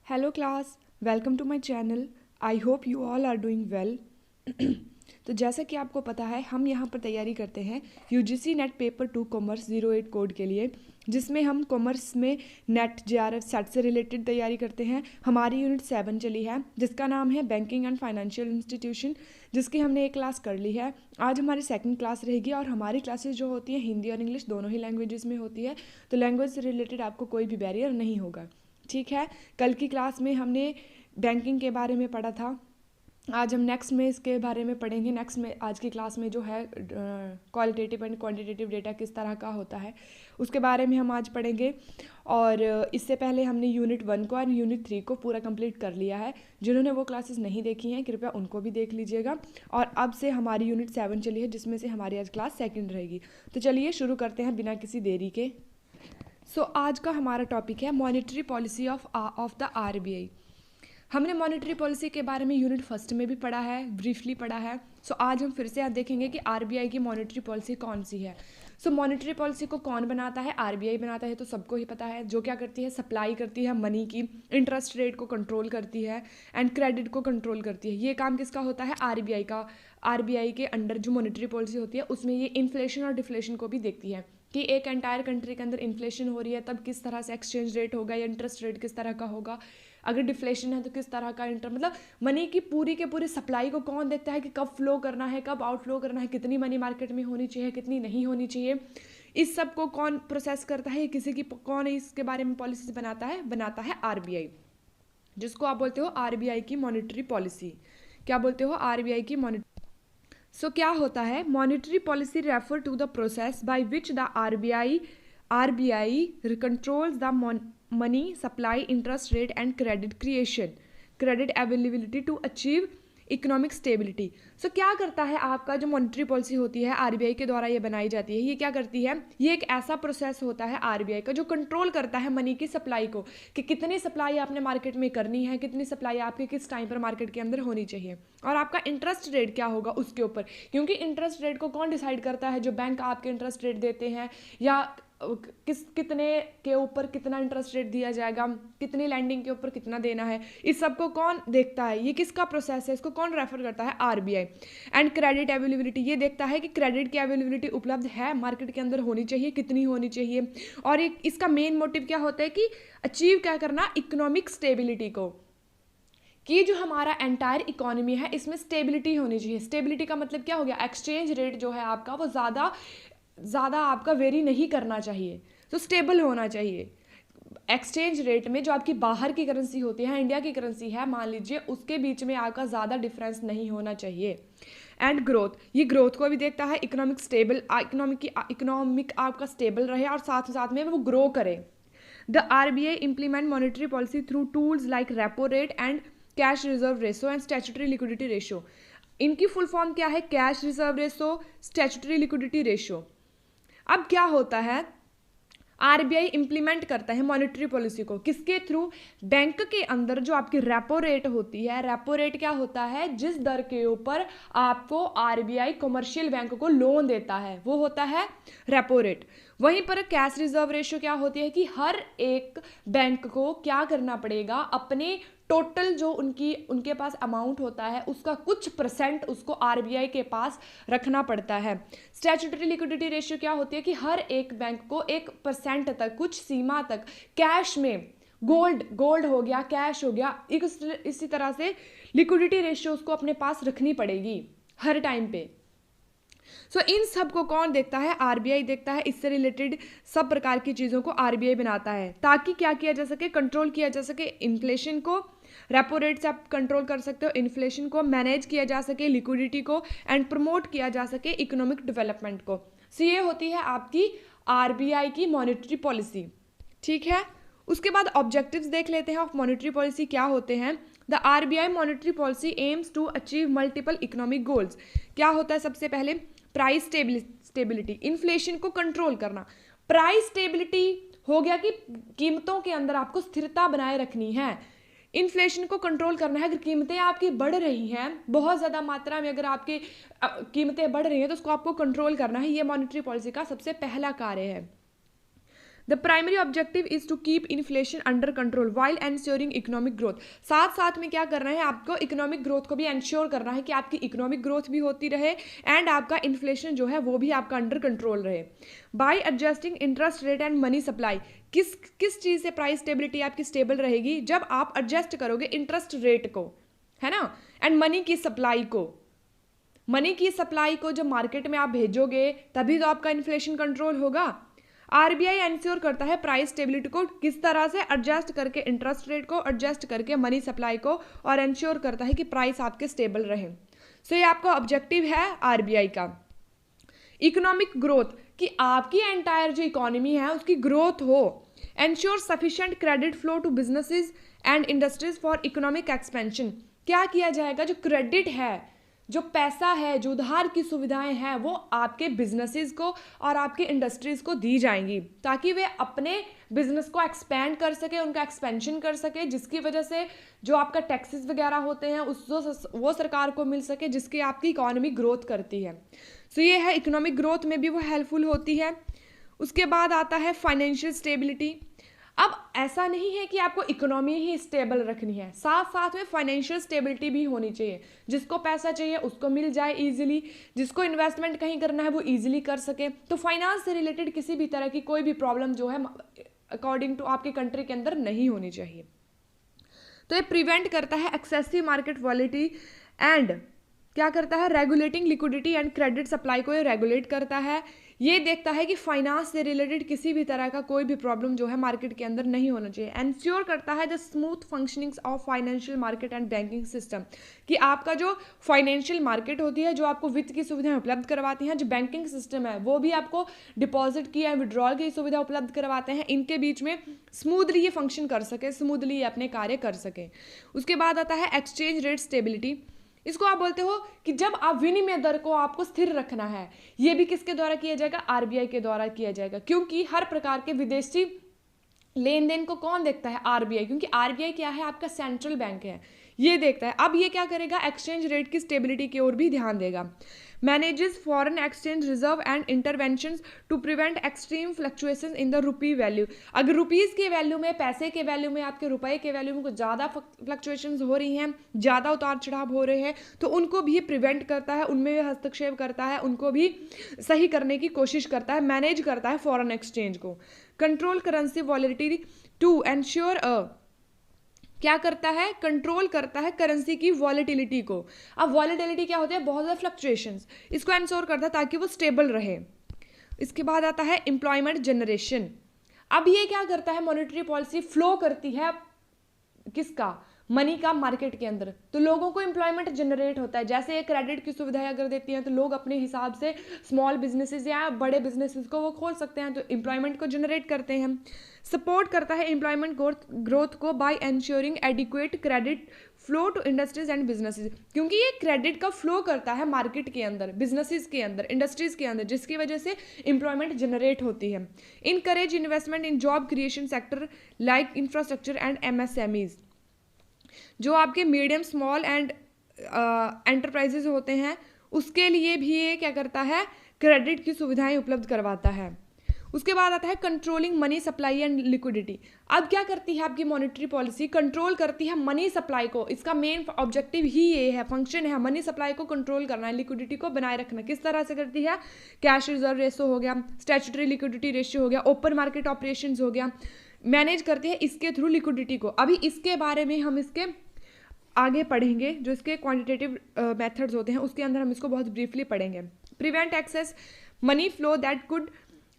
Hello class, welcome to my channel. I hope you all are doing well. तो जैसा कि आपको पता है, हम यहाँ पर तैयारी करते हैं UGC net paper 2 commerce 08 code के लिए, जिसमें हम कॉमर्स में नेट जेआरएफ सेट से रिलेटेड तैयारी करते हैं। हमारी यूनिट 7 चली है, जिसका नाम है बैंकिंग एंड फाइनेंशियल इंस्टीट्यूशन, जिसकी हमने एक क्लास कर ली है। आज हमारी सेकंड क्लास रहेगी और हमारी क्लासेस जो होती हैं हिंदी और इंग्लिश दोनों ही लैंग्वेजेस में होती है। तो लैंग्वेज से रिलेटेड आपको कोई भी बैरियर नहीं होगा, ठीक है। कल की क्लास में हमने बैंकिंग के बारे में पढ़ा था, आज हम नेक्स्ट में इसके बारे में पढ़ेंगे। नेक्स्ट में आज की क्लास में जो है क्वालिटेटिव एंड क्वांटिटेटिव डेटा किस तरह का होता है उसके बारे में हम आज पढ़ेंगे। और इससे पहले हमने यूनिट 1 को और यूनिट 3 को पूरा कंप्लीट कर लिया है। जिन्होंने वो क्लासेस नहीं देखी हैं कृपया उनको भी देख लीजिएगा। और अब से हमारी यूनिट 7 चली है, जिसमें से हमारी आज क्लास सेकेंड रहेगी। तो चलिए शुरू करते हैं बिना किसी देरी के। आज का हमारा टॉपिक है monetary policy of the RBI. हमने मॉनेटरी पॉलिसी के बारे में यूनिट फर्स्ट में भी पढ़ा है, ब्रीफली पढ़ा है। आज हम फिर से यहाँ देखेंगे कि आरबीआई की मॉनेटरी पॉलिसी कौन सी है। मॉनेटरी पॉलिसी को कौन बनाता है? आरबीआई बनाता है, तो सबको ही पता है। जो क्या करती है, सप्लाई करती है मनी की, इंटरेस्ट रेट को कंट्रोल करती है एंड क्रेडिट को कंट्रोल करती है। ये काम किसका होता है? आरबीआई का। आरबीआई के अंडर जो मॉनेटरी पॉलिसी होती है उसमें ये इन्फ्लेशन और डिफ्लेशन को भी देखती है कि एक एंटायर कंट्री के अंदर इन्फ्लेशन हो रही है तब किस तरह से एक्सचेंज रेट होगा या इंटरेस्ट रेट किस तरह का होगा। अगर डिफ्लेशन है तो किस तरह का मतलब मनी की पूरी के पूरी सप्लाई को कौन देखता है कि कब फ्लो करना है, कब आउटफ्लो करना है, कितनी मनी मार्केट में होनी चाहिए, कितनी नहीं होनी चाहिए। इस सब को कौन प्रोसेस करता है, किसी की कौन इसके बारे में पॉलिसी बनाता है आरबीआई, जिसको आप बोलते हो आरबीआई की मॉनेटरी पॉलिसी। क्या बोलते हो? आरबीआई की मॉनेटरी। क्या होता है? Monetary policy refer to the process by which the RBI controls the money supply, interest rate and credit availability to achieve economic stability. क्या करता है आपका जो मॉनेटरी पॉलिसी होती है आरबीआई के द्वारा ये बनाई जाती है, ये क्या करती है? ये एक ऐसा प्रोसेस होता है आरबीआई का जो कंट्रोल करता है मनी की सप्लाई को, कि कितनी सप्लाई आपने मार्केट में करनी है, कितनी सप्लाई आपके किस टाइम पर मार्केट के अंदर होनी चाहिए, और आपका इंटरेस्ट रेट क्या होगा उसके ऊपर। क्योंकि इंटरेस्ट रेट को कौन डिसाइड करता है? जो बैंक आपके इंटरेस्ट रेट देते हैं, या कितने के ऊपर कितना इंटरेस्ट रेट दिया जाएगा, कितनी लैंडिंग के ऊपर कितना देना है, इस सब को कौन देखता है? ये किसका प्रोसेस है? इसको कौन रेफर करता है? आरबीआई। एंड क्रेडिट अवेलेबिलिटी, ये देखता है कि क्रेडिट की अवेलेबिलिटी उपलब्ध है मार्केट के अंदर, होनी चाहिए, कितनी होनी चाहिए। और एक इसका मेन मोटिव क्या होता है कि अचीव क्या करना? इकोनॉमिक स्टेबिलिटी को, कि जो हमारा एंटायर इकोनॉमी है इसमें स्टेबिलिटी होनी चाहिए। स्टेबिलिटी का मतलब क्या हो गया? एक्सचेंज रेट जो है आपका वो ज़्यादा आपका वेरी नहीं करना चाहिए, तो स्टेबल होना चाहिए। एक्सचेंज रेट में जो आपकी बाहर की करेंसी होती है, इंडिया की करेंसी है मान लीजिए, उसके बीच में आपका ज़्यादा डिफरेंस नहीं होना चाहिए। एंड ग्रोथ, ये ग्रोथ को भी देखता है। इकोनॉमिक आपका स्टेबल रहे और साथ साथ में वो ग्रो करे। The RBI implement monetary policy through tools like repo rate and cash reserve ratio and statutory liquidity ratio. इनकी फुल फॉर्म क्या है? Cash reserve ratio, statutory liquidity ratio. अब क्या होता है? आरबीआई इंप्लीमेंट करता है मॉनेटरी पॉलिसी को किसके थ्रू? बैंक के अंदर जो आपकी रेपो रेट होती है। रेपो रेट क्या होता है? जिस दर के ऊपर आपको आरबीआई कमर्शियल बैंक को लोन देता है वो होता है रेपो रेट। वहीं पर कैश रिजर्व रेशियो क्या होती है कि हर एक बैंक को क्या करना पड़ेगा? अपने टोटल जो उनके पास अमाउंट होता है उसका कुछ परसेंट उसको आरबीआई के पास रखना पड़ता है। स्टैट्यूटरी लिक्विडिटी रेशियो क्या होती है कि हर एक बैंक को 1% तक, कुछ सीमा तक कैश में, गोल्ड हो गया, कैश हो गया, इसी तरह से लिक्विडिटी रेशियो उसको अपने पास रखनी पड़ेगी हर टाइम पे। इन सब को कौन देखता है? आरबीआई देखता है। इससे रिलेटेड सब प्रकार की चीज़ों को आरबीआई बनाता है ताकि क्या किया जा सके? कंट्रोल किया जा सके इन्फ्लेशन को। रेपो रेट से आप कंट्रोल कर सकते हो इन्फ्लेशन को, मैनेज किया जा सके लिक्विडिटी को, एंड प्रमोट किया जा सके इकोनॉमिक डेवलपमेंट को। ये होती है आपकी आरबीआई की मॉनेटरी पॉलिसी, ठीक है। उसके बाद ऑब्जेक्टिव्स देख लेते हैं ऑफ मॉनेटरी पॉलिसी क्या होते हैं। The RBI monetary policy aims to achieve multiple economic goals. क्या होता है? सबसे पहले प्राइस स्टेबिलिटी, इन्फ्लेशन को कंट्रोल करना। प्राइस स्टेबिलिटी हो गया कि कीमतों के अंदर आपको स्थिरता बनाए रखनी है। इन्फ्लेशन को कंट्रोल करना है। अगर कीमतें आपकी बढ़ रही हैं बहुत ज़्यादा मात्रा में, अगर आपकी कीमतें बढ़ रही हैं तो उसको आपको कंट्रोल करना है। ये मॉनेटरी पॉलिसी का सबसे पहला कार्य है। The primary objective is to keep inflation under control while ensuring economic growth. साथ साथ में क्या करना है, आपको इकोनॉमिक ग्रोथ को भी एंश्योर करना है कि आपकी इकोनॉमिक ग्रोथ भी होती रहे एंड आपका इन्फ्लेशन जो है वो भी आपका अंडर कंट्रोल रहे। Bye adjusting interest rate and money supply, किस चीज़ से प्राइस स्टेबिलिटी आपकी स्टेबल रहेगी, जब आप एडजस्ट करोगे इंटरेस्ट रेट को, है ना, एंड मनी की सप्लाई को। मनी की सप्लाई को जब मार्केट में आप भेजोगे तभी तो आपका इन्फ्लेशन कंट्रोल होगा। आरबीआई एंश्योर करता है प्राइस स्टेबिलिटी को किस तरह से, एडजस्ट करके इंटरेस्ट रेट को, एडजस्ट करके मनी सप्लाई को, और एंश्योर करता है कि प्राइस आपके स्टेबल रहे। सो ये आपका ऑब्जेक्टिव है आरबीआई का। इकोनॉमिक ग्रोथ, कि आपकी एंटायर जो इकोनॉमी है उसकी ग्रोथ हो। Ensure sufficient credit flow to businesses and industries for economic expansion. क्या किया जाएगा, जो क्रेडिट है, जो पैसा है, जो उधार की सुविधाएं हैं, वो आपके बिजनेसेस को और आपके इंडस्ट्रीज को दी जाएंगी ताकि वे अपने बिजनेस को एक्सपेंड कर सके, उनका एक्सपेंशन कर सके, जिसकी वजह से जो आपका टैक्सेस वगैरह होते हैं वो सरकार को मिल सके, जिसकी आपकी इकोनॉमी ग्रोथ करती है। सो ये है इकोनॉमिक ग्रोथ में भी वो हेल्पफुल होती है। उसके बाद आता है फाइनेंशियल स्टेबिलिटी। अब ऐसा नहीं है कि आपको इकोनॉमी ही स्टेबल रखनी है, साथ साथ में फाइनेंशियल स्टेबिलिटी भी होनी चाहिए। जिसको पैसा चाहिए उसको मिल जाए इजीली, जिसको इन्वेस्टमेंट कहीं करना है वो इजीली कर सके। तो फाइनेंस से रिलेटेड किसी भी तरह की कोई भी प्रॉब्लम जो है अकॉर्डिंग टू आपके कंट्री के अंदर नहीं होनी चाहिए। तो ये प्रिवेंट करता है एक्सेसिव मार्केट वॉलिटी एंड क्या करता है, regulating liquidity and credit supply को ये रेगुलेट करता है। ये देखता है कि फाइनेंस से रिलेटेड किसी भी तरह का कोई भी प्रॉब्लम जो है मार्केट के अंदर नहीं होना चाहिए। एंश्योर करता है the smooth functioning of financial market and banking system, कि आपका जो फाइनेंशियल मार्केट होती है, जो आपको वित्त की सुविधाएं उपलब्ध करवाती हैं, जो बैंकिंग सिस्टम है वो भी आपको डिपॉजिट की या विड्रॉल की सुविधा उपलब्ध करवाते हैं, इनके बीच में स्मूथली ये फंक्शन कर सके, स्मूथली ये अपने कार्य कर सके। उसके बाद आता है एक्सचेंज रेट स्टेबिलिटी। इसको आप बोलते हो कि जब आप विनिमय दर को आपको स्थिर रखना है, ये भी किसके द्वारा किया जाएगा, आरबीआई के द्वारा किया जाएगा। क्योंकि हर प्रकार के विदेशी लेन देन को कौन देखता है, आरबीआई, क्योंकि आरबीआई क्या है, आपका सेंट्रल बैंक है, ये देखता है। अब ये क्या करेगा, एक्सचेंज रेट की स्टेबिलिटी की ओर भी ध्यान देगा। Manages foreign exchange reserve and interventions to prevent extreme fluctuation in the rupee value. अगर रुपीज़ के वैल्यू में, पैसे के वैल्यू में, आपके रुपए के वैल्यू में कुछ ज़्यादा फ्लक्चुएशंस हो रही हैं, ज़्यादा उतार चढ़ाव हो रहे हैं, तो उनको भी प्रिवेंट करता है, उनमें भी हस्तक्षेप करता है, उनको भी सही करने की कोशिश करता है, मैनेज करता है फॉरेन एक्सचेंज को। Control currency volatility to ensure क्या करता है, कंट्रोल करता है करेंसी की वॉलेटिलिटी को। अब वॉलेटिलिटी क्या होती है, बहुत ज़्यादा फ्लक्चुएशंस, इसको एंश्योर करता है ताकि वो स्टेबल रहे। इसके बाद आता है एम्प्लॉयमेंट जनरेशन। अब ये क्या करता है, मॉनेटरी पॉलिसी फ्लो करती है किसका, मनी का मार्केट के अंदर, तो लोगों को एम्प्लॉयमेंट जनरेट होता है। जैसे ये क्रेडिट की सुविधाएं अगर देती हैं तो लोग अपने हिसाब से स्मॉल बिजनेसेस या बड़े बिजनेसेस को वो खोल सकते हैं, तो एम्प्लॉयमेंट को जनरेट करते हैं। सपोर्ट करता है एम्प्लॉयमेंट ग्रोथ को by ensuring adequate credit flow to industries and businesses, क्योंकि ये क्रेडिट का फ्लो करता है मार्केट के अंदर, बिजनेसेस के अंदर, इंडस्ट्रीज के अंदर, जिसकी वजह से एम्प्लॉयमेंट जनरेट होती है। Encourage investment in job creation sector like infrastructure and MSMEs. जो आपके मीडियम स्मॉल एंड एंटरप्राइजेज होते हैं उसके लिए भी ये क्या करता है, क्रेडिट की सुविधाएं उपलब्ध करवाता है। उसके बाद आता है controlling money supply and liquidity. अब क्या करती है आपकी मॉनेटरी पॉलिसी, कंट्रोल करती है मनी सप्लाई को। इसका मेन ऑब्जेक्टिव ही ये है, फंक्शन है, मनी सप्लाई को कंट्रोल करना है, लिक्विडिटी को बनाए रखना। किस तरह से करती है, कैश रिजर्व रेशो हो गया, स्टैट्यूटरी लिक्विडिटी रेशियो हो गया, ओपन मार्केट ऑपरेशंस हो गया, मैनेज करती है इसके थ्रू लिक्विडिटी को। अभी इसके बारे में हम इसके आगे पढ़ेंगे, जो इसके क्वांटिटेटिव मेथड्स होते हैं उसके अंदर हम इसको बहुत ब्रीफली पढ़ेंगे। Prevent excess money flow that could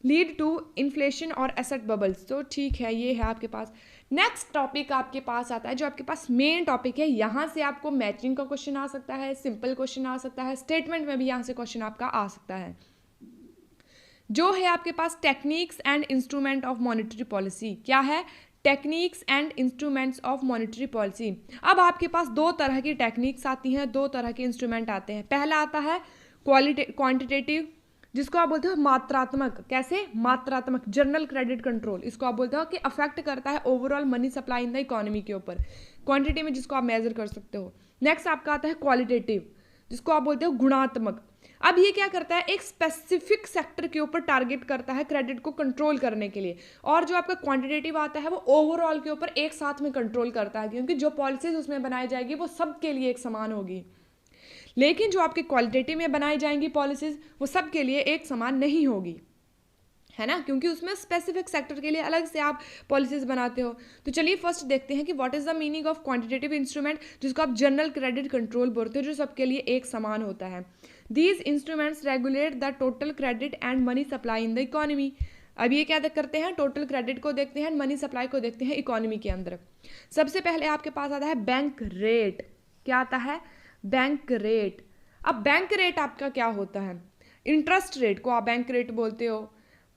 lead to inflation और एसेट बबल्स। तो ठीक है, ये है आपके पास। नेक्स्ट टॉपिक आपके पास आता है, जो आपके पास मेन टॉपिक है। यहाँ से आपको मैचिंग का क्वेश्चन आ सकता है, सिंपल क्वेश्चन आ सकता है, स्टेटमेंट में भी यहाँ से क्वेश्चन आपका आ सकता है, जो है आपके पास techniques and instrument of monetary policy. क्या है, techniques and instruments of monetary policy. अब आपके पास दो तरह की टेक्निक्स आती हैं, दो तरह के इंस्ट्रूमेंट आते हैं। पहला आता है क्वांटिटेटिव, जिसको आप बोलते हो मात्रात्मक। कैसे, मात्रात्मक, जनरल क्रेडिट कंट्रोल, इसको आप बोलते हो कि अफेक्ट करता है overall money supply in the economy के ऊपर, क्वांटिटी में, जिसको आप मेजर कर सकते हो। नेक्स्ट आपका आता है क्वालिटेटिव, जिसको आप बोलते हो गुणात्मक, अब ये क्या करता है, एक स्पेसिफिक सेक्टर के ऊपर टारगेट करता है क्रेडिट को कंट्रोल करने के लिए, और जो आपका क्वांटिटेटिव आता है वो ओवरऑल के ऊपर एक साथ में कंट्रोल करता है, क्योंकि जो पॉलिसीज उसमें बनाई जाएगी वो सबके लिए एक समान होगी। लेकिन जो आपके क्वालिटेटिव में बनाई जाएंगी पॉलिसीज वो सबके लिए एक समान नहीं होगी, है ना, क्योंकि उसमें स्पेसिफिक सेक्टर के लिए अलग से आप पॉलिसीज बनाते हो। तो चलिए फर्स्ट देखते हैं कि what is the meaning of quantitative instrument, जिसको आप जनरल क्रेडिट कंट्रोल बोलते हो, जो सबके लिए एक समान होता है। These instruments regulate the total credit and money supply in the economy. अब ये क्या करते हैं, टोटल क्रेडिट को देखते हैं, मनी सप्लाई को देखते हैं इकोनॉमी के अंदर। सबसे पहले आपके पास आता है बैंक रेट। क्या आता है, बैंक रेट। अब बैंक रेट आपका क्या होता है, इंटरेस्ट रेट को आप बैंक रेट बोलते हो।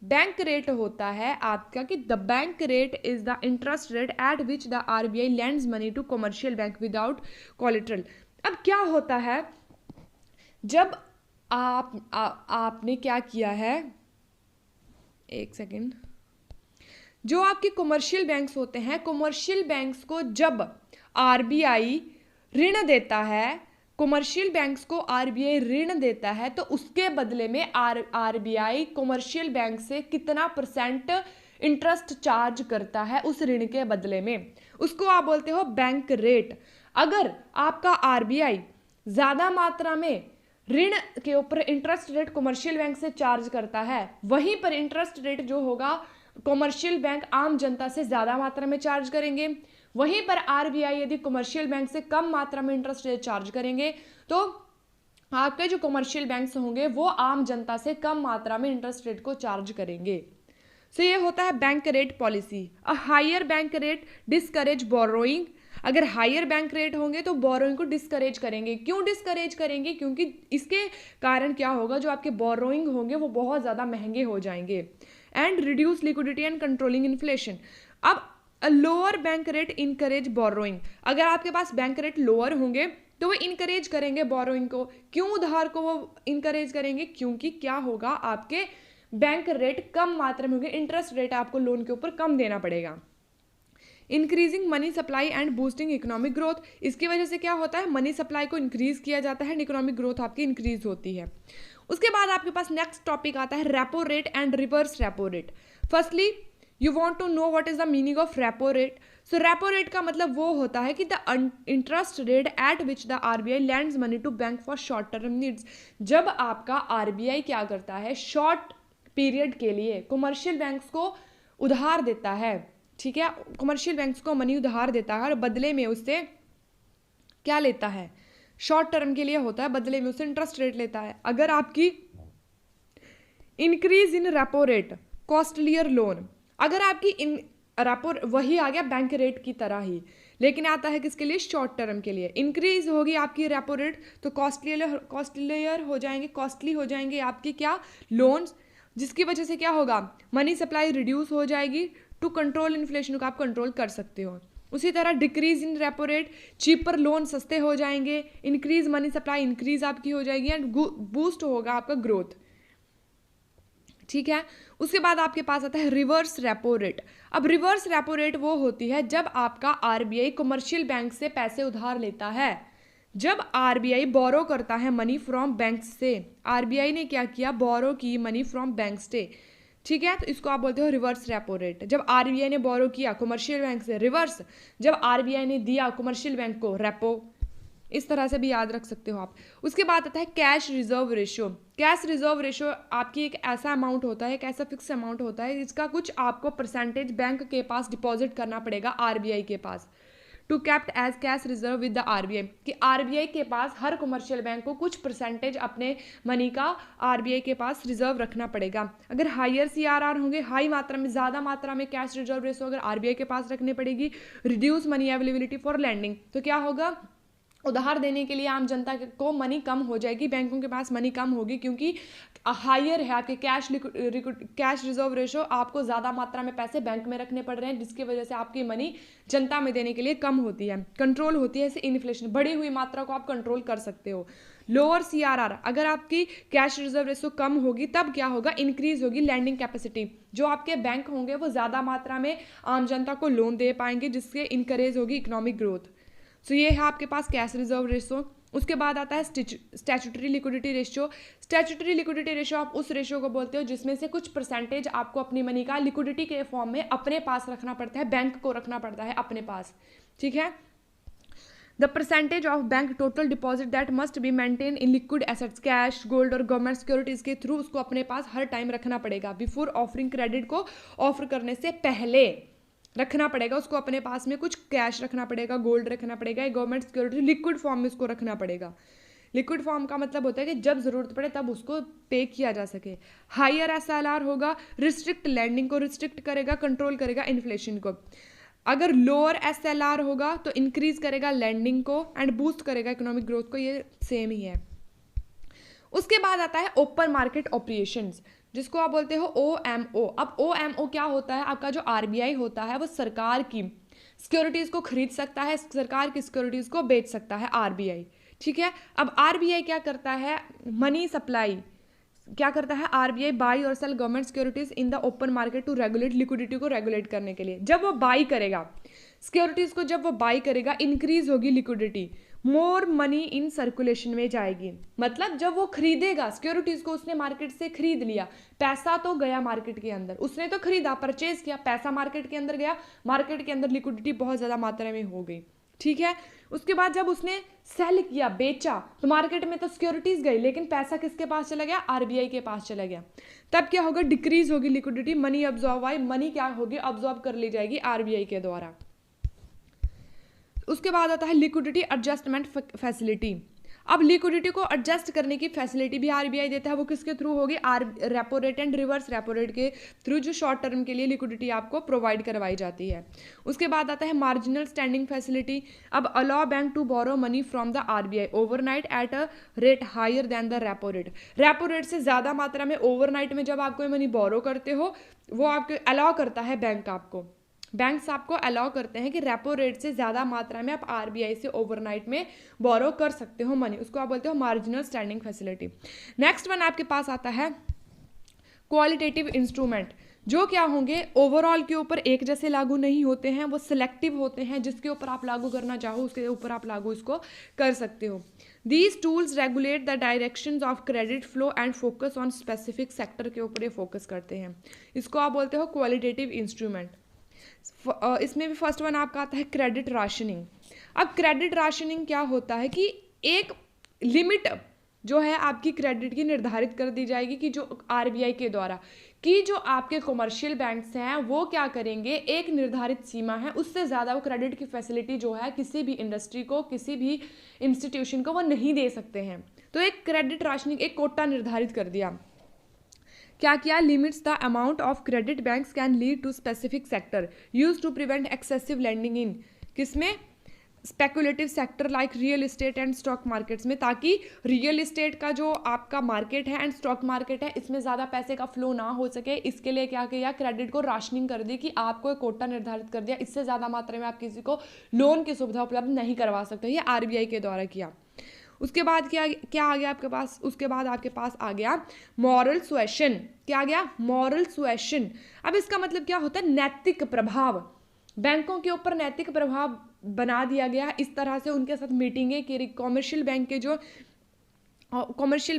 बैंक रेट होता है आपका कि the bank rate is the interest rate at which the RBI lends money to commercial bank without collateral. अब क्या होता है, जब आपने क्या किया है, एक सेकेंड, जो आपके कमर्शियल बैंक्स होते हैं, कमर्शियल बैंक्स को जब आरबीआई ऋण देता है, कमर्शियल बैंक्स को आरबीआई ऋण देता है, तो उसके बदले में आरबीआई कमर्शियल बैंक से कितना % इंटरेस्ट चार्ज करता है उस ऋण के बदले में, उसको आप बोलते हो बैंक रेट। अगर आपका आरबीआई ज़्यादा मात्रा में ऋण के ऊपर इंटरेस्ट रेट कमर्शियल बैंक से चार्ज करता है, वहीं पर इंटरेस्ट रेट जो होगा कमर्शियल बैंक आम जनता से ज़्यादा मात्रा में चार्ज करेंगे। वहीं पर आरबीआई यदि कमर्शियल बैंक से कम मात्रा में इंटरेस्ट रेट चार्ज करेंगे, तो आपके जो कमर्शियल बैंक्स होंगे वो आम जनता से कम मात्रा में इंटरेस्ट रेट को चार्ज करेंगे। सो ये होता है bank rate policy. A higher bank rate discourage borrowing. अगर हायर बैंक रेट होंगे तो बोरोइंग को डिस्करेज करेंगे। क्यों डिस्करेज करेंगे, क्योंकि इसके कारण क्या होगा, जो आपके बोरोइंग होंगे वो बहुत ज़्यादा महंगे हो जाएंगे। And reduce liquidity and controlling inflation. अब lower bank rate encourage borrowing. अगर आपके पास बैंक रेट लोअर होंगे तो वो इनकरेज करेंगे बोरोइंग को। क्यों उधार को वो इनकरेज करेंगे, क्योंकि क्या होगा, आपके बैंक रेट कम मात्रा में होंगे, इंटरेस्ट रेट आपको लोन के ऊपर कम देना पड़ेगा। Increasing money supply and boosting economic growth. इसकी वजह से क्या होता है, मनी सप्लाई को इंक्रीज किया जाता है एंड इकोनॉमिक ग्रोथ आपकी इंक्रीज होती है। उसके बाद आपके पास नेक्स्ट टॉपिक आता है repo rate and reverse repo rate. Firstly you want to know what is the meaning of repo rate. So repo rate का मतलब वो होता है कि the interest rate at which the RBI lends money to bank for short term needs. जब आपका RBI क्या करता है, शॉर्ट पीरियड के लिए कमर्शियल बैंक्स को उधार देता है, ठीक है, कमर्शियल बैंक्स को मनी उधार देता है और बदले में उससे क्या लेता है, शॉर्ट टर्म के लिए होता है, बदले में उससे इंटरेस्ट रेट लेता है। अगर आपकी increase in repo rate costlier loan, अगर आपकी इन रेपो वही आ गया बैंक रेट की तरह ही, लेकिन आता है किसके लिए, शॉर्ट टर्म के लिए। इंक्रीज होगी आपकी रेपो रेट तो कॉस्टलियर हो जाएंगे, कॉस्टली हो जाएंगे आपकी क्या, लोन्स, जिसकी वजह से क्या होगा, मनी सप्लाई रिड्यूस हो जाएगी। टू कंट्रोल इन्फ्लेशन को आप कंट्रोल कर सकते हो। उसी तरह decrease in repo rate, cheaper loan सस्ते हो जाएंगे, इंक्रीज मनी सप्लाई इंक्रीज आपकी हो जाएगी एंड बूस्ट होगा आपका ग्रोथ, ठीक है। उसके बाद आपके पास आता है रिवर्स रेपो रेट। अब रिवर्स रेपो रेट वो होती है जब आपका आरबीआई कमर्शियल बैंक से पैसे उधार लेता है। जब आरबीआई बोरो करता है मनी फ्रॉम बैंक से, आरबीआई ने क्या किया, बोरो की मनी फ्रॉम बैंक से, ठीक है, तो इसको आप बोलते हो रिवर्स रेपो रेट। जब आरबीआई ने बोरो किया कमर्शियल बैंक से, रिवर्स, जब आरबीआई ने दिया कमर्शियल बैंक को, रेपो। इस तरह से भी याद रख सकते हो आप। उसके बाद आता है cash reserve ratio. Cash reserve ratio आपकी एक ऐसा अमाउंट होता है, एक ऐसा फिक्स अमाउंट होता है जिसका कुछ आपको परसेंटेज बैंक के पास डिपॉजिट करना पड़ेगा आरबीआई के पास, to kept as cash reserve with the RBI, कि आरबीआई के पास हर कमर्शियल बैंक को कुछ परसेंटेज अपने मनी का आरबीआई के पास रिजर्व रखना पड़ेगा। अगर हायर सीआरआर होंगे, हाई मात्रा में, ज़्यादा मात्रा में कैश रिजर्व रेशियो अगर आरबीआई के पास रखनी पड़ेगी। Reduce money availability for lending, तो क्या होगा, उधार देने के लिए आम जनता को मनी कम हो जाएगी, बैंकों के पास मनी कम होगी, क्योंकि हायर है आपके कैश रिजर्व रेशो, आपको ज़्यादा मात्रा में पैसे बैंक में रखने पड़ रहे हैं, जिसकी वजह से आपकी मनी जनता में देने के लिए कम होती है, कंट्रोल होती है। ऐसे इन्फ्लेशन, बढ़ी हुई मात्रा को आप कंट्रोल कर सकते हो। लोअर सीआरआर, अगर आपकी कैश रिजर्व रेशो कम होगी तब क्या होगा, इंक्रीज होगी लैंडिंग कैपेसिटी, जो आपके बैंक होंगे वो ज़्यादा मात्रा में आम जनता को लोन दे पाएंगे, जिससे इंकरेज होगी इकोनॉमिक ग्रोथ। सो ये है आपके पास कैश रिजर्व रेशो। उसके बाद आता है statutory liquidity ratio. Statutory liquidity ratio आप उस रेशियो को बोलते हो जिसमें से कुछ परसेंटेज आपको अपनी मनी का लिक्विडिटी के फॉर्म में अपने पास रखना पड़ता है, बैंक को रखना पड़ता है अपने पास, ठीक है। The percentage of bank total deposit that must be maintain in liquid assets, cash, gold और गवर्नमेंट सिक्योरिटीज के थ्रू उसको अपने पास हर टाइम रखना पड़ेगा। बिफोर ऑफरिंग क्रेडिट को ऑफर करने से पहले रखना पड़ेगा उसको अपने पास में, कुछ कैश रखना पड़ेगा, गोल्ड रखना पड़ेगा, गवर्नमेंट सिक्योरिटी लिक्विड फॉर्म में उसको रखना पड़ेगा। लिक्विड फॉर्म का मतलब होता है कि जब जरूरत पड़े तब उसको पे किया जा सके। हायर एसएलआर होगा, रिस्ट्रिक्ट लैंडिंग को रिस्ट्रिक्ट करेगा, कंट्रोल करेगा इन्फ्लेशन को। अगर लोअर एसएलआर होगा तो इंक्रीज करेगा लैंडिंग को एंड बूस्ट करेगा इकोनॉमिक ग्रोथ को, ये सेम ही है। उसके बाद आता है ओपन मार्केट ऑपरेशंस, जिसको आप बोलते हो OMO। अब OMO क्या होता है? आपका जो RBI होता है वो सरकार की सिक्योरिटीज को खरीद सकता है, सरकार की सिक्योरिटीज को बेच सकता है RBI, ठीक है। अब RBI क्या करता है? मनी सप्लाई क्या करता है? RBI बाई और sell government securities in the open market to regulate, liquidity को रेगुलेट करने के लिए। जब वो बाई करेगा सिक्योरिटीज को, जब वो बाई करेगा इंक्रीज होगी liquidity, more money in circulation में जाएगी। मतलब जब वो खरीदेगा सिक्योरिटीज को, उसने मार्केट से खरीद लिया, पैसा तो गया मार्केट के अंदर, उसने तो खरीदा, परचेज किया, पैसा मार्केट के अंदर गया, मार्केट के अंदर लिक्विडिटी बहुत ज्यादा मात्रा में हो गई, ठीक है। उसके बाद जब उसने सेल किया, बेचा, तो मार्केट में तो सिक्योरिटीज गई लेकिन पैसा किसके पास चला गया? RBI के पास चला गया। तब क्या होगा? डिक्रीज होगी लिक्विडिटी, मनी अब्जॉर्ब आई, मनी क्या होगी? अब्जॉर्ब कर ली जाएगी RBI के द्वारा। उसके बाद आता है लिक्विडिटी एडजस्टमेंट फैसिलिटी। अब लिक्विडिटी को एडजस्ट करने की फैसिलिटी भी RBI देता है। वो किसके थ्रू होगी? Repo rate and reverse repo rate के थ्रू, जो शॉर्ट टर्म के लिए लिक्विडिटी आपको प्रोवाइड करवाई जाती है। उसके बाद आता है मार्जिनल स्टैंडिंग फैसिलिटी। अब allow bank to borrow money from the RBI overnight at a rate higher than the repo rate. Repo rate से ज़्यादा मात्रा में ओवरनाइट में जब आपको मनी बोरो करते हो, वो आपको अलाउ करता है बैंक्स आपको अलाउ करते हैं कि रेपो रेट से ज़्यादा मात्रा में आप RBI से ओवरनाइट में बोरो कर सकते हो मनी, उसको आप बोलते हो marginal standing facility. Next one आपके पास आता है क्वालिटेटिव इंस्ट्रूमेंट, जो क्या होंगे? ओवरऑल के ऊपर एक जैसे लागू नहीं होते हैं, वो सिलेक्टिव होते हैं, जिसके ऊपर आप लागू करना चाहो उसके ऊपर आप लागू इसको कर सकते हो। These tools regulate the directions of credit flow and focus on specific sector के ऊपर ये फोकस करते हैं, इसको आप बोलते हो क्वालिटेटिव इंस्ट्रूमेंट। इसमें भी फर्स्ट वन आपका आता है क्रेडिट राशनिंग। अब क्रेडिट राशनिंग क्या होता है कि एक लिमिट जो है आपकी क्रेडिट की निर्धारित कर दी जाएगी कि जो RBI के द्वारा, कि जो आपके कमर्शियल बैंक्स हैं वो क्या करेंगे, एक निर्धारित सीमा है, उससे ज़्यादा वो क्रेडिट की फैसिलिटी जो है किसी भी इंडस्ट्री को, किसी भी इंस्टीट्यूशन को वो नहीं दे सकते हैं। तो एक क्रेडिट राशनिंग, एक कोटा निर्धारित कर दिया। क्या किया? Limits the amount of credit banks can lend to specific sector used to prevent excessive lending in, किसमें? Speculative sector like real estate and stock markets में, ताकि रियल एस्टेट का जो आपका मार्केट है एंड स्टॉक मार्केट है इसमें ज़्यादा पैसे का फ्लो ना हो सके। इसके लिए क्या किया? क्रेडिट को राशनिंग कर दी कि आपको एक कोटा निर्धारित कर दिया, इससे ज़्यादा मात्रा में आप किसी को लोन की सुविधा उपलब्ध नहीं करवा सकते। ये RBI के द्वारा किया। उसके बाद क्या आ गया आपके पास? उसके बाद आपके पास आ गया मॉरल सुएशन। क्या आ गया? Moral suasion. अब इसका मतलब क्या होता है? नैतिक प्रभाव। बैंकों के ऊपर नैतिक प्रभाव बना दिया गया, इस तरह से उनके साथ मीटिंगें की। कॉमर्शियल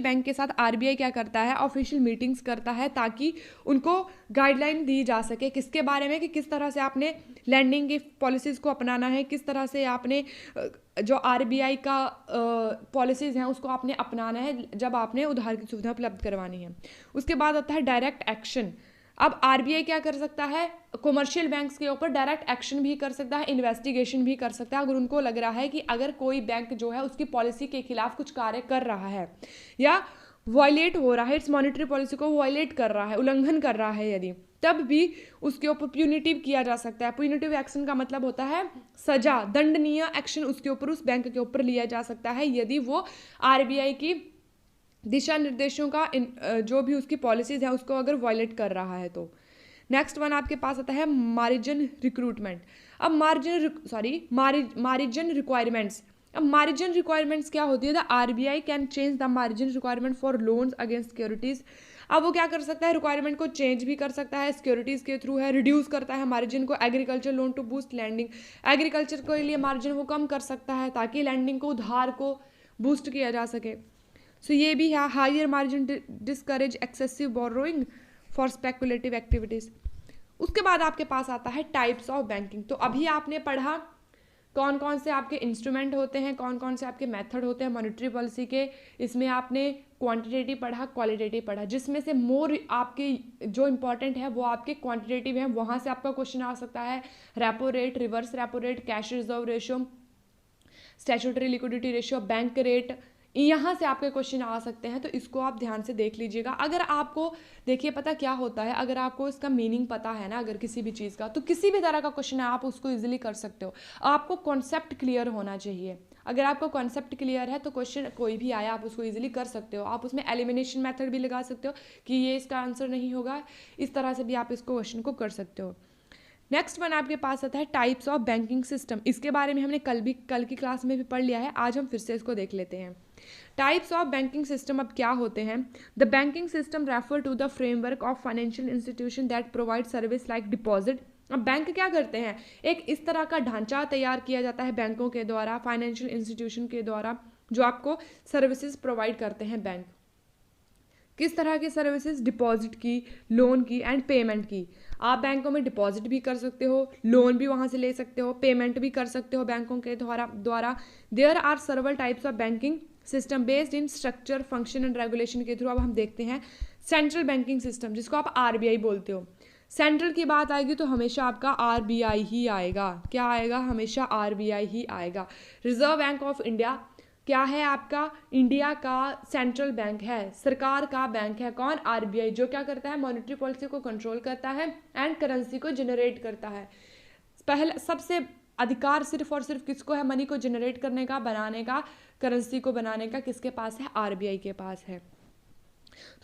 बैंक के साथ RBI क्या करता है? ऑफिशियल मीटिंग्स करता है, ताकि उनको गाइडलाइन दी जा सके किसके बारे में, कि किस तरह से आपने लैंडिंग की पॉलिसीज़ को अपनाना है, किस तरह से आपने जो RBI का पॉलिसीज़ हैं उसको आपने अपनाना है जब आपने उधार की सुविधा उपलब्ध करवानी है। उसके बाद आता है डायरेक्ट एक्शन। अब RBI क्या कर सकता है? कमर्शियल बैंक्स के ऊपर डायरेक्ट एक्शन भी कर सकता है, इन्वेस्टिगेशन भी कर सकता है, अगर उनको लग रहा है कि अगर कोई बैंक जो है उसकी पॉलिसी के खिलाफ कुछ कार्य कर रहा है या वायलेट हो रहा है, इट्स मॉनेटरी पॉलिसी को वायलेट कर रहा है, उल्लंघन कर रहा है, यदि तब भी उसके ऊपर प्यूनिटिव किया जा सकता है। प्यूनिटिव एक्शन का मतलब होता है सजा, दंडनीय एक्शन उसके ऊपर, उस बैंक के ऊपर लिया जा सकता है यदि वो RBI की दिशा निर्देशों का जो भी उसकी पॉलिसीज है उसको अगर वायलेट कर रहा है तो। नेक्स्ट वन आपके पास आता है मार्जिन रिक्रूटमेंट। अब मार्जिन रिक्वायरमेंट्स। अब मार्जिन रिक्वायरमेंट्स क्या होती है? The RBI can change the margin requirement for loans against securities. अब वो क्या कर सकता है? रिक्वायरमेंट को चेंज भी कर सकता है, सिक्योरिटीज के थ्रू है, रिड्यूस करता है मार्जिन को। Agriculture loan to boost lending, agriculture के लिए मार्जिन वो कम कर सकता है ताकि लैंडिंग को, उधार को बूस्ट किया जा सके। सो ये भी है। Higher margin discourage excessive borrowing for speculative activities. उसके बाद आपके पास आता है टाइप्स ऑफ बैंकिंग। तो अभी आपने पढ़ा कौन कौन से आपके इंस्ट्रूमेंट होते हैं, कौन कौन से आपके मेथड होते हैं मॉनेटरी पॉलिसी के। इसमें आपने क्वांटिटेटिव पढ़ा, क्वालिटेटिव पढ़ा, जिसमें से मोर आपके जो इंपॉर्टेंट है वो आपके क्वांटिटेटिव हैं, वहाँ से आपका क्वेश्चन आ सकता है। Repo rate, reverse repo rate, cash reserve ratio, statutory liquidity ratio, bank rate, यहाँ से आपके क्वेश्चन आ सकते हैं। तो इसको आप ध्यान से देख लीजिएगा। अगर आपको देखिए पता क्या होता है, अगर आपको इसका मीनिंग पता है ना अगर किसी भी चीज़ का, तो किसी भी तरह का क्वेश्चन है आप उसको इजीली कर सकते हो। आपको कॉन्सेप्ट क्लियर होना चाहिए। अगर आपको कॉन्सेप्ट क्लियर है तो क्वेश्चन कोई भी आया आप उसको इजीली कर सकते हो। आप उसमें एलिमिनेशन मेथड भी लगा सकते हो कि ये इसका आंसर नहीं होगा, इस तरह से भी आप इसको क्वेश्चन को कर सकते हो। नेक्स्ट वन आपके पास आता है टाइप्स ऑफ बैंकिंग सिस्टम। इसके बारे में हमने कल की क्लास में भी पढ़ लिया है, आज हम फिर से इसको देख लेते हैं। टाइप्स ऑफ बैंकिंग सिस्टम अब क्या होते हैं। The banking system refer to the framework of financial institution that provide service like deposit. अब बैंक क्या करते हैं, एक इस तरह का ढांचा तैयार किया जाता है बैंकों के द्वारा, फाइनेंशियल इंस्टीट्यूशन के द्वारा, जो आपको सर्विसेज प्रोवाइड करते हैं बैंक। किस तरह की सर्विसेज, डिपॉजिट की, लोन की एंड पेमेंट की। आप बैंकों में डिपॉजिट भी कर सकते हो, लोन भी वहाँ से ले सकते हो, पेमेंट भी कर सकते हो बैंकों के द्वारा। There are several types of banking system based in structure, function and regulation के थ्रू। अब हम देखते हैं सेंट्रल बैंकिंग सिस्टम, जिसको आप आरबीआई बोलते हो। सेंट्रल की बात आएगी तो हमेशा आपका आरबीआई ही आएगा। क्या आएगा, हमेशा आरबीआई ही आएगा। रिजर्व बैंक ऑफ इंडिया क्या है, आपका इंडिया का सेंट्रल बैंक है, सरकार का बैंक है। कौन, आरबीआई, जो क्या करता है, मॉनेटरी पॉलिसी को कंट्रोल करता है एंड करेंसी को जनरेट करता है। पहला सबसे अधिकार सिर्फ और सिर्फ किसको है, मनी को जनरेट करने का, बनाने का, करेंसी को बनाने का, किसके पास है, आरबीआई के पास है।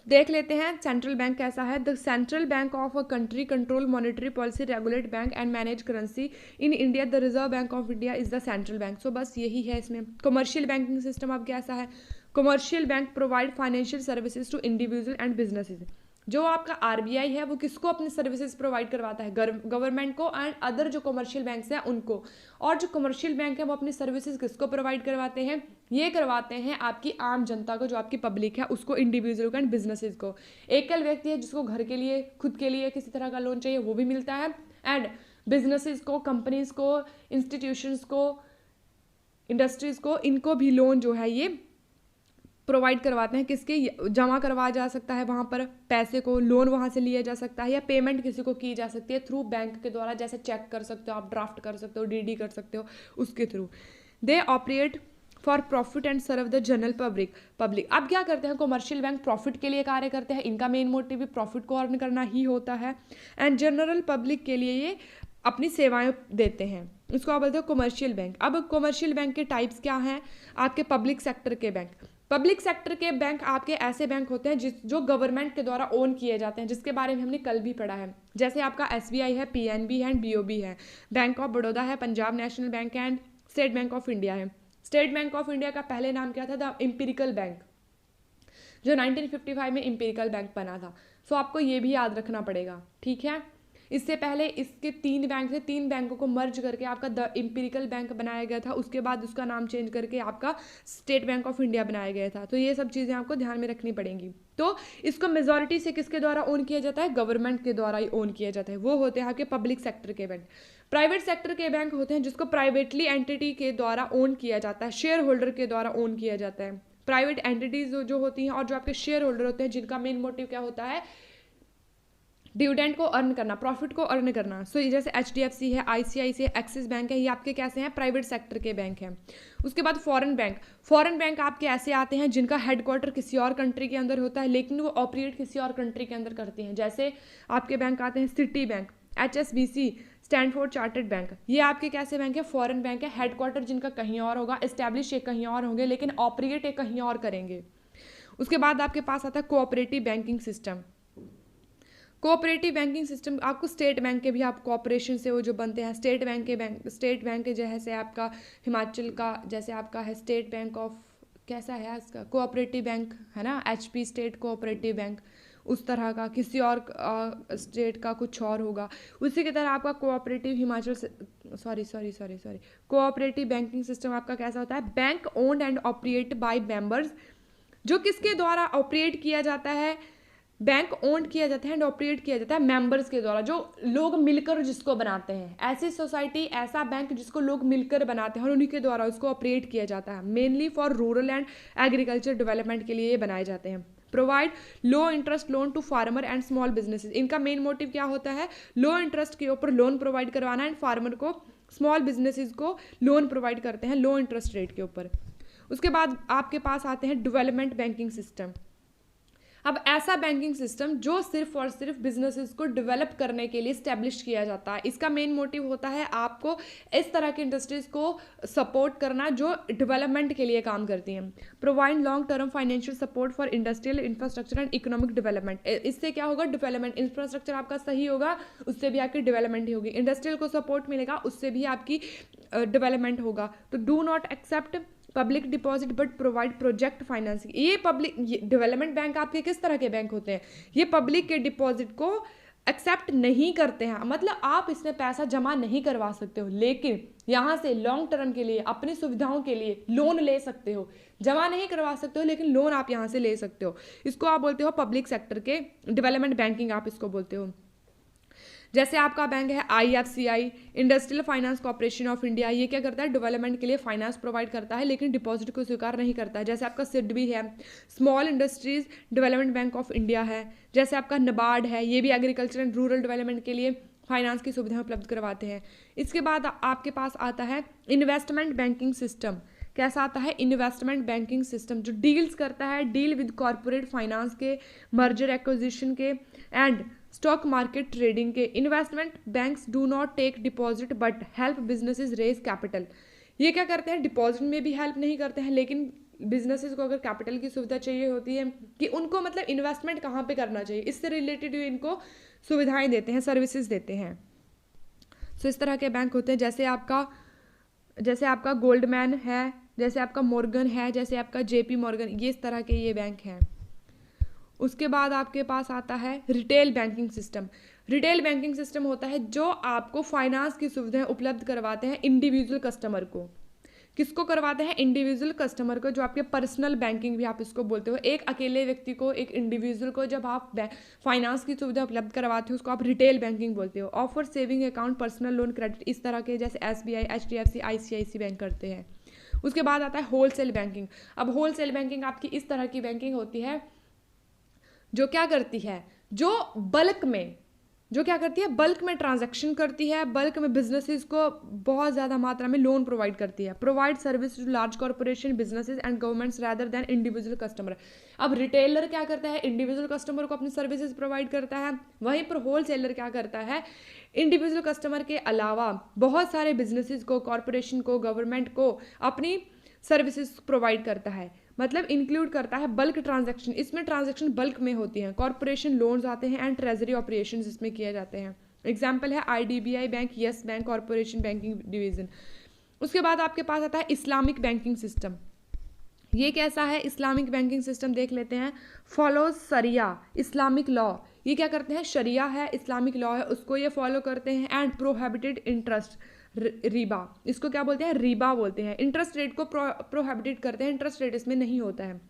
देख लेते हैं सेंट्रल बैंक कैसा है। The central bank of a country control monetary policy, regulate bank and manage currency. In India the Reserve Bank of India is the central bank. So बस यही है इसमें। कमर्शियल बैंकिंग सिस्टम अब कैसा है, commercial bank provide financial services to individual and businesses. जो आपका RBI है वो किसको अपनी सर्विसेज प्रोवाइड करवाता है, गवर्नमेंट को एंड अदर जो कमर्शियल बैंक्स हैं उनको। और जो कमर्शियल बैंक है वो अपनी सर्विसेज किसको प्रोवाइड करवाते हैं, ये करवाते हैं आपकी आम जनता को, जो आपकी पब्लिक है उसको, इंडिविजुअल को एंड बिजनेसेस को। एकल व्यक्ति है जिसको घर के लिए, खुद के लिए किसी तरह का लोन चाहिए वो भी मिलता है, एंड बिजनेसेस को, कंपनीज को, इंस्टीट्यूशंस को, इंडस्ट्रीज को, इनको भी लोन जो है ये प्रोवाइड करवाते हैं। किसके, जमा करवाया जा सकता है वहाँ पर पैसे को, लोन वहाँ से लिया जा सकता है, या पेमेंट किसी को की जा सकती है थ्रू बैंक के द्वारा, जैसे चेक कर सकते हो आप, ड्राफ्ट कर सकते हो, डीडी कर सकते हो, उसके थ्रू। They operate for profit and serve the general public. अब क्या करते हैं, कमर्शियल बैंक प्रॉफिट के लिए कार्य करते हैं, इनका मेन मोटिव भी प्रॉफिट को अर्न करना ही होता है, एंड जनरल पब्लिक के लिए ये अपनी सेवाएं देते हैं। इसको आप बोलते हो कमर्शियल बैंक। अब कमर्शियल बैंक के टाइप्स क्या हैं, आपके पब्लिक सेक्टर के बैंक। पब्लिक सेक्टर के बैंक आपके ऐसे बैंक होते हैं जो गवर्नमेंट के द्वारा ओन किए जाते हैं, जिसके बारे में हमने कल भी पढ़ा है। जैसे आपका एसबीआई है, पीएनबी है एंड बीओबी है, बैंक ऑफ बड़ौदा है, पंजाब नेशनल बैंक है and state bank of India है। स्टेट बैंक ऑफ इंडिया का पहले नाम क्या था, द एम्पिरिकल बैंक, जो 1955 में एम्पिरिकल बैंक बना था। सो आपको ये भी याद रखना पड़ेगा, ठीक है। इससे पहले इसके 3 बैंक थे, 3 बैंकों को मर्ज करके आपका द एम्पिरिकल बैंक बनाया गया था। उसके बाद उसका नाम चेंज करके आपका स्टेट बैंक ऑफ इंडिया बनाया गया था। तो ये सब चीज़ें आपको ध्यान में रखनी पड़ेंगी। तो इसको मेजॉरिटी से किसके द्वारा ओन किया जाता है, गवर्नमेंट के द्वारा ही ओन किया जाता है। वो होते हैं आपके पब्लिक सेक्टर के बैंक। प्राइवेट सेक्टर के बैंक होते हैं जिसको प्राइवेटली एंटिटी के द्वारा ओन किया जाता है, शेयर होल्डर के द्वारा ओन किया जाता है। प्राइवेट एंटिटीज जो होती हैं और जो आपके शेयर होल्डर होते हैं, जिनका मेन मोटिव क्या होता है, डिविडेंड को अर्न करना, प्रॉफिट को अर्न करना। सो जैसे एचडीएफसी है, आईसीआईसीआई, एक्सिस बैंक है, ये आपके कैसे हैं, प्राइवेट सेक्टर के बैंक हैं। उसके बाद फॉरेन बैंक। फॉरेन बैंक आपके ऐसे आते हैं जिनका हेडक्वार्टर किसी और कंट्री के अंदर होता है, लेकिन वो ऑपरेट किसी और कंट्री के अंदर करती हैं। जैसे आपके बैंक आते हैं city bank, HSBC, Stanford chartered bank. ये आपके कैसे बैंक है, फॉरेन बैंक है, हेडक्वार्टर जिनका कहीं और होगा, एस्टैब्लिश एक कहीं और होंगे, लेकिन ऑपरेट एक कहीं और करेंगे। उसके बाद आपके पास आता है cooperative banking system. Cooperative banking system आपको स्टेट बैंक के भी आप कोऑपरेशन से वो जो बनते हैं, स्टेट बैंक के जैसे आपका हिमाचल का, जैसे आपका है स्टेट बैंक ऑफ, कैसा है इसका, कोऑपरेटिव बैंक है ना, एचपी स्टेट कोऑपरेटिव बैंक, उस तरह का किसी और स्टेट का कुछ और होगा। उसी की तरह आपका cooperative Himachal cooperative banking system आपका कैसा होता है? Bank owned and operate by members, जो किसके द्वारा ऑपरेट किया जाता है? बैंक ओन्ड किया जाता है एंड ऑपरेट किया जाता है मेंबर्स के द्वारा, जो लोग मिलकर जिसको बनाते हैं। ऐसी सोसाइटी, ऐसा बैंक जिसको लोग मिलकर बनाते हैं और उन्हीं के द्वारा उसको ऑपरेट किया जाता है। Mainly for rural and agriculture development के लिए ये बनाए जाते हैं। Provide low interest loan to farmer and small businesses, इनका मेन मोटिव क्या होता है? लो इंटरेस्ट के ऊपर लोन प्रोवाइड करवाना एंड फार्मर को, स्मॉल बिजनेसेस को लोन प्रोवाइड करते हैं लो इंटरेस्ट रेट के ऊपर। उसके बाद आपके पास आते हैं डेवलपमेंट बैंकिंग सिस्टम। अब ऐसा बैंकिंग सिस्टम जो सिर्फ और सिर्फ बिजनेसेस को डेवलप करने के लिए स्टैब्लिश किया जाता है। इसका मेन मोटिव होता है आपको इस तरह की इंडस्ट्रीज को सपोर्ट करना जो डेवलपमेंट के लिए काम करती हैं। Provide long term financial support for industrial infrastructure and economic development. इससे क्या होगा? डेवलपमेंट, इंफ्रास्ट्रक्चर आपका सही होगा, उससे भी आपकी डेवलपमेंट ही होगी। इंडस्ट्रियल को सपोर्ट मिलेगा, उससे भी आपकी डेवलपमेंट होगा। तो do not accept public deposit but provide project financing. ये पब्लिक डेवलपमेंट बैंक आपके किस तरह के बैंक होते हैं? ये पब्लिक के डिपॉजिट को एक्सेप्ट नहीं करते हैं, मतलब आप इसमें पैसा जमा नहीं करवा सकते हो, लेकिन यहाँ से लॉन्ग टर्म के लिए अपनी सुविधाओं के लिए लोन ले सकते हो। जमा नहीं करवा सकते हो लेकिन लोन आप यहाँ से ले सकते हो। इसको आप बोलते हो पब्लिक सेक्टर के डेवलपमेंट बैंकिंग, आप इसको बोलते हो। जैसे आपका बैंक है IFCI, industrial finance corporation of India, ये क्या करता है? डेवलपमेंट के लिए फाइनेंस प्रोवाइड करता है लेकिन डिपॉजिट को स्वीकार नहीं करता है। जैसे आपका SIDBI है, small industries development bank of India है। जैसे आपका NABARD है, ये भी एग्रीकल्चर एंड रूरल डेवलपमेंट के लिए फाइनेंस की सुविधाएं उपलब्ध करवाते हैं। इसके बाद आपके पास आता है इन्वेस्टमेंट बैंकिंग सिस्टम। कैसा आता है? इन्वेस्टमेंट बैंकिंग सिस्टम जो डील्स करता है, डील विद कॉर्पोरेट फाइनेंस के, मर्जर एक्विजिशन के एंड स्टॉक मार्केट ट्रेडिंग के। Investment banks do not take deposit but help businesses raise capital. ये क्या करते हैं? डिपॉजिट में भी हेल्प नहीं करते हैं, लेकिन बिजनेसेस को अगर कैपिटल की सुविधा चाहिए होती है कि उनको मतलब इन्वेस्टमेंट कहाँ पे करना चाहिए, इससे रिलेटेड इनको सुविधाएं देते हैं, सर्विसेज देते हैं। सो इस तरह के बैंक होते हैं। जैसे आपका गोल्डमैन है, जैसे आपका मॉर्गन है, जैसे आपका JP मॉर्गन, ये इस तरह के ये बैंक हैं। उसके बाद आपके पास आता है retail banking system. Retail banking system होता है जो आपको फाइनेंस की सुविधाएं उपलब्ध करवाते हैं इंडिविजुअल कस्टमर को। किसको करवाते हैं? इंडिविजुअल कस्टमर को, जो आपके पर्सनल बैंकिंग भी आप इसको बोलते हो। एक अकेले व्यक्ति को, एक इंडिविजुअल को जब आप फाइनेंस की सुविधा उपलब्ध करवाते हो उसको आप रिटेल बैंकिंग बोलते हो। Offer saving account, personal loan, credit, इस तरह के जैसे SBI, HDFC, ICICI बैंक करते हैं। उसके बाद आता है होलसेल बैंकिंग। अब होलसेल बैंकिंग आपकी इस तरह की बैंकिंग होती है जो क्या करती है? जो बल्क में ट्रांजैक्शन करती है, बल्क में बिजनेसेस को बहुत ज़्यादा मात्रा में लोन प्रोवाइड करती है। Provide service to large corporation, businesses and governments rather than individual customer. अब रिटेलर क्या करता है? इंडिविजुअल कस्टमर को अपनी सर्विसेज प्रोवाइड करता है। वहीं पर होलसेलर क्या करता है? इंडिविजुअल कस्टमर के अलावा बहुत सारे बिजनेसेस को, कॉर्पोरेशन को, गवर्नमेंट को अपनी सर्विसेज प्रोवाइड करता है, मतलब इंक्लूड करता है बल्क ट्रांजैक्शन। इसमें ट्रांजैक्शन बल्क में होती हैं। कॉर्पोरेशन लोन्स आते हैं एंड ट्रेजरी ऑपरेशंस इसमें किए जाते हैं। एग्जांपल है IDBI bank, yes bank, corporation banking division. उसके बाद आपके पास आता है इस्लामिक बैंकिंग सिस्टम। ये कैसा है? इस्लामिक बैंकिंग सिस्टम देख लेते हैं। फॉलोज शरिया इस्लामिक लॉ। ये क्या करते हैं? शरिया है, इस्लामिक लॉ है, उसको ये फॉलो करते हैं। एंड प्रोहिबिटेड इंटरेस्ट, रिबा, इसको क्या बोलते हैं? रिबा बोलते हैं। इंटरेस्ट रेट को प्रोहिबिटेड करते हैं, इंटरेस्ट रेट इसमें नहीं होता है।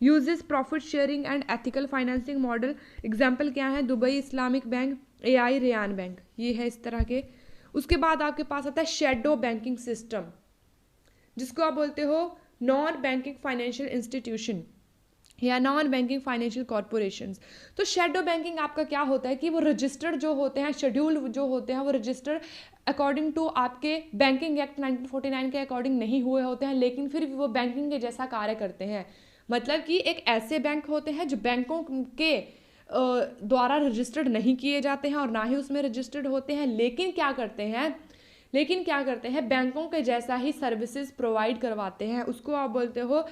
Uses profit sharing and ethical financing model. Example क्या है? Dubai Islamic bank, AI Rayan bank, ये है इस तरह के। उसके बाद आपके पास आता है शेडो बैंकिंग सिस्टम, जिसको आप बोलते हो नॉन बैंकिंग फाइनेंशियल इंस्टीट्यूशन या नॉन बैंकिंग फाइनेंशियल कॉर्पोरेशंस। तो शेडो बैंकिंग आपका क्या होता है कि वो रजिस्टर्ड जो होते हैं, शेड्यूल जो होते हैं, वो रजिस्टर्ड अकॉर्डिंग टू आपके बैंकिंग एक्ट 1949 के अकॉर्डिंग नहीं हुए होते हैं, लेकिन फिर भी वो बैंकिंग के जैसा कार्य करते हैं। मतलब कि एक ऐसे बैंक होते हैं जो बैंकों के द्वारा रजिस्टर्ड नहीं किए जाते हैं और ना ही उसमें रजिस्टर्ड होते हैं, लेकिन क्या करते हैं बैंकों के जैसा ही सर्विसेज प्रोवाइड करवाते हैं। उसको आप बोलते हो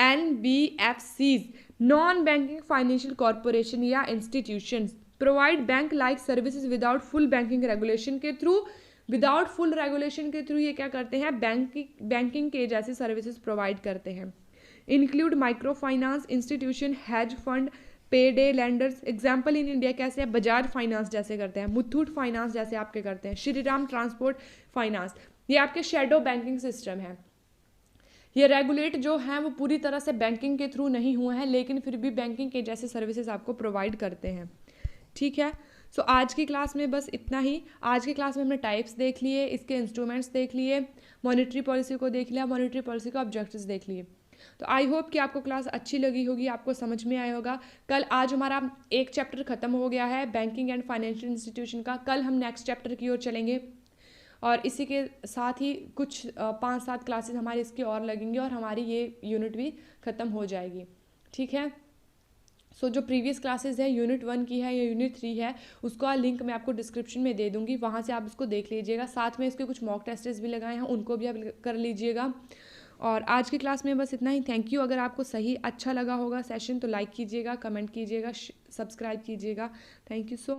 NBFCs, non banking financial corporation या institutions. Provide bank like services without full banking regulation के थ्रू। विदाउट फुल रेगुलेशन के थ्रू ये क्या करते हैं? बैंकिंग के जैसे सर्विसेज प्रोवाइड करते हैं। Include micro finance institution, hedge fund, पेडे लेंडर्स, एग्जाम्पल इन इंडिया कैसे है, बजाज फाइनेंस जैसे करते हैं, मुथूट फाइनेंस जैसे आपके करते हैं, श्रीराम ट्रांसपोर्ट फाइनेंस, ये आपके शेडो बैंकिंग सिस्टम है। ये रेगुलेट जो हैं वो पूरी तरह से बैंकिंग के थ्रू नहीं हुए हैं, लेकिन फिर भी बैंकिंग के जैसे सर्विसेज आपको प्रोवाइड करते हैं। ठीक है, सो आज की क्लास में बस इतना ही। आज की क्लास में हमने टाइप्स देख लिए, इसके इंस्ट्रूमेंट्स देख लिए, मॉनेटरी पॉलिसी को देख लिया, मॉनेटरी पॉलिसी के ऑब्जेक्टिव्स देख लिए। तो आई होप कि आपको क्लास अच्छी लगी होगी, आपको समझ में आया होगा। आज हमारा एक चैप्टर खत्म हो गया है बैंकिंग एंड फाइनेंशियल इंस्टीट्यूशन का, कल हम नेक्स्ट चैप्टर की ओर चलेंगे और इसी के साथ ही कुछ 5-7 क्लासेस हमारी इसकी और लगेंगी और हमारी ये यूनिट भी ख़त्म हो जाएगी। ठीक है, सो जो प्रीवियस क्लासेस है यूनिट 1 की है या यूनिट 3 है, उसका लिंक मैं आपको डिस्क्रिप्शन में दे दूँगी, वहाँ से आप इसको देख लीजिएगा। साथ में इसके कुछ मॉक टेस्ट्स भी लगाए हैं, उनको भी आप कर लीजिएगा। और आज की क्लास में बस इतना ही। Thank you. अगर आपको सही अच्छा लगा होगा सेशन तो लाइक कीजिएगा, कमेंट कीजिएगा, सब्सक्राइब कीजिएगा। Thank you so